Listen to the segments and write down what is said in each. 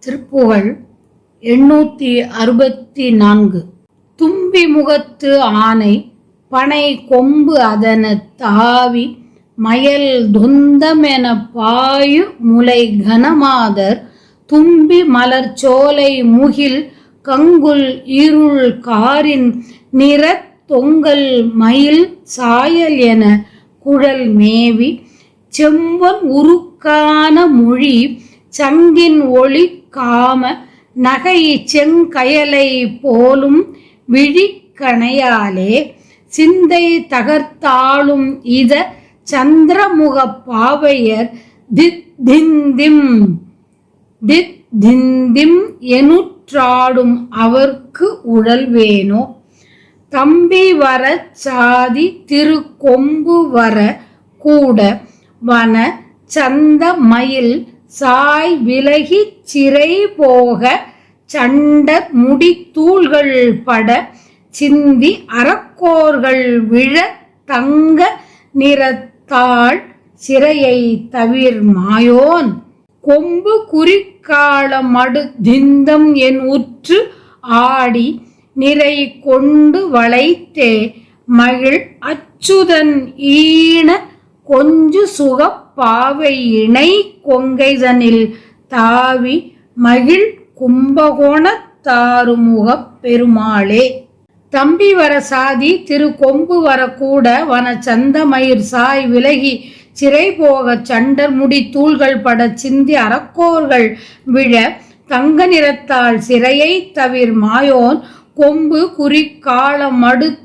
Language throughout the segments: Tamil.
திருப்புகழ் 864. தும்பி முகத்து ஆனை பனை கொம்பு அதன தாவி மயல் தொந்தமெனப் பாயு முலை கனமாதர் தும்பி மலர் சோலை முகில் கங்குல் இருள் காரின் நிறத் தொங்கல் மயில் சாயல் என குழல் மேவி செம்பொன் உருக்கான மொழி சங்கின் ஒளி காம நகை செங்கயலை போலும் விழிக்கணையாலே சிந்தை தகர்த்தாளும் இத சந்திரமுக பாவையர் தித்திந்திம் எனுற்றாடும் அவர்க்கு உழல்வேனோ. தம்பி வர சாதி திரு கொம்பு வர கூட வன சந்த மயில் சாய் விலகி சிறை போக சண்ட முடி தூள்கள் பட சிந்தி அறக்கோர்கள் விழ தங்க நிறத்தாள் சிறையை தவிர் மாயோன் கொம்பு குறிக்கால மடு திந்தம் என் உற்று ஆடி நிறை கொண்டு வளைத்தே மகிழ் அச்சுதன் ஈன கொஞ்சு சுகப் பாவை இணை கொங்கைதனில் தாவி மகிழ் கும்பகோணத் தாறுமுகப் பெருமாளே. தம்பி வர சாதி திரு கொம்பு வர கூட வன சந்த மயிர் சாய் விலகி சிறை போக சண்டர் முடி தூள்கள் பட சிந்தி அறக்கோர்கள் விழ தங்க நிறத்தாள் சிறையை தவிர் மாயோன் கொம்பு குறிக்கால மடு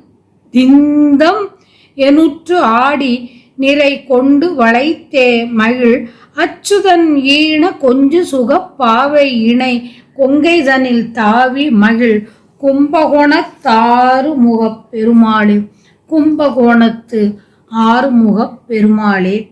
திந்தம் எனுற்று ஆடி நிறை கொண்டு வளைத்தே மகிழ் அச்சுதன் ஈன கொஞ்சு சுகப் பாவை இணை கொங்கைதனில் தாவி மகிழ் கும்பகோணத்தாறு முகப் பெருமாளே. கும்பகோணத்து ஆறுமுகப் பெருமாளே.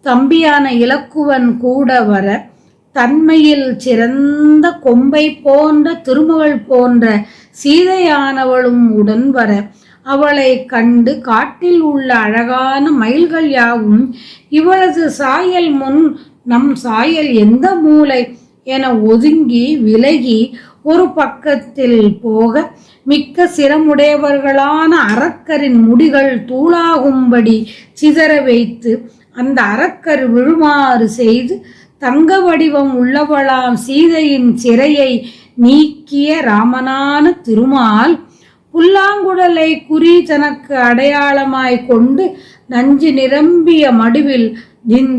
தம்பியான இலக்குவன் கூட வர தன்மையில் சிறந்த கொம்பை போன்ற திருமகள் போன்ற சீதையானவளும் உடன் வர அவளை கண்டு காட்டில் உள்ள அழகான மயில்கள் யாவும் இவளது சாயல் முன் நம் சாயல் எந்த மூலை என ஒதுங்கி விலகி ஒரு பக்கத்தில் போக மிக்க சிரமுடையவர்களான அரக்கரின் முடிகள் தூளாகும்படி சிதற வைத்து அந்த அரக்கர் விழுமாறு செய்து தங்க வடிவம் உள்ளவளாம் சீதையின் சிறையை நீக்கிய ராமனான திருமால் புல்லாங்குழலை குறி தனக்கு அடையாளமாய் கொண்டு நஞ்சு நிரம்பிய மடுவில்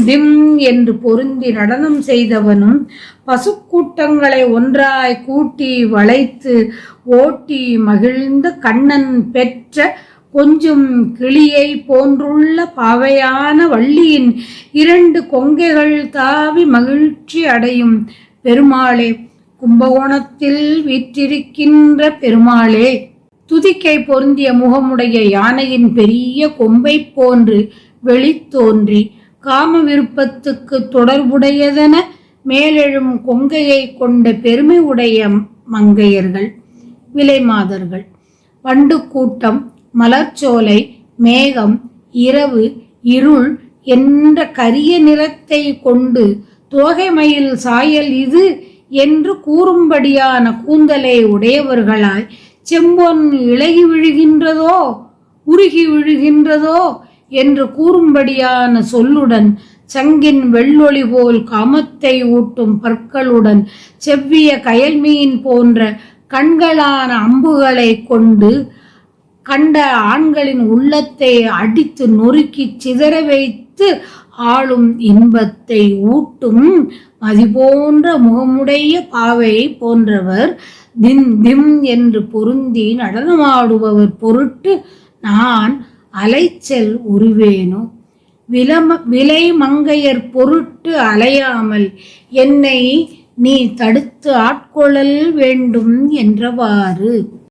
திம் என்று பொருந்தி நடனம் செய்தவனும் பசுக்கூட்டங்களை ஒன்றாய் கூட்டி வளைத்து ஓட்டி மகிழ்ந்த கண்ணன் பெற்ற கொஞ்சம் கிளியை போன்றுள்ள பாவையான வள்ளியின் இரண்டு கொங்கைகள் தாவி மகிழ்ச்சி அடையும் பெருமாளே. கும்பகோணத்தில் வீற்றிருக்கின்ற பெருமாளே. துதிக்கை பொருந்திய முகமுடைய யானையின் பெரிய கொம்பை போன்று வெளித்தோன்றி காம விருப்பத்துக்கு தொடர்புடையதென மேலெழும் கொங்கையை கொண்ட பெருமை உடைய மங்கையர்கள் விலைமாதர்கள் வண்டு கூட்டம் மலர்ச்சோலை மேகம் இரவு இருள் என்ற கரிய நிறத்தை கொண்டு தோகைமயில் சாயல் இது என்று கூறும்படியான கூந்தலை உடையவர்களாய் செம்பொன் இளகி விழுகின்றதோ உருகி விழுகின்றதோ என்று கூறும்படியான சொல்லுடன் சங்கின் வெள்ளொளி போல் காமத்தை ஊட்டும் பற்களுடன் செவ்விய கயல்மீன் போன்ற கண்களான அம்புகளை கொண்டு கண்ட ஆண்களின் உள்ளத்தை அடித்து நொறுக்கி சிதற வைத்து ஆளும் இன்பத்தை ஊட்டும் மதி போன்ற முகமுடைய பாவை போன்றவர் திம் என்று பொருந்தி நடனமாடுபவர் பொருட்டு நான் அலைச்சல் உருவேனோ. விலை மங்கையர் பொருட்டு அலையாமல் என்னை நீ தடுத்து ஆட்கொள்ளல் வேண்டும் என்றவாறு.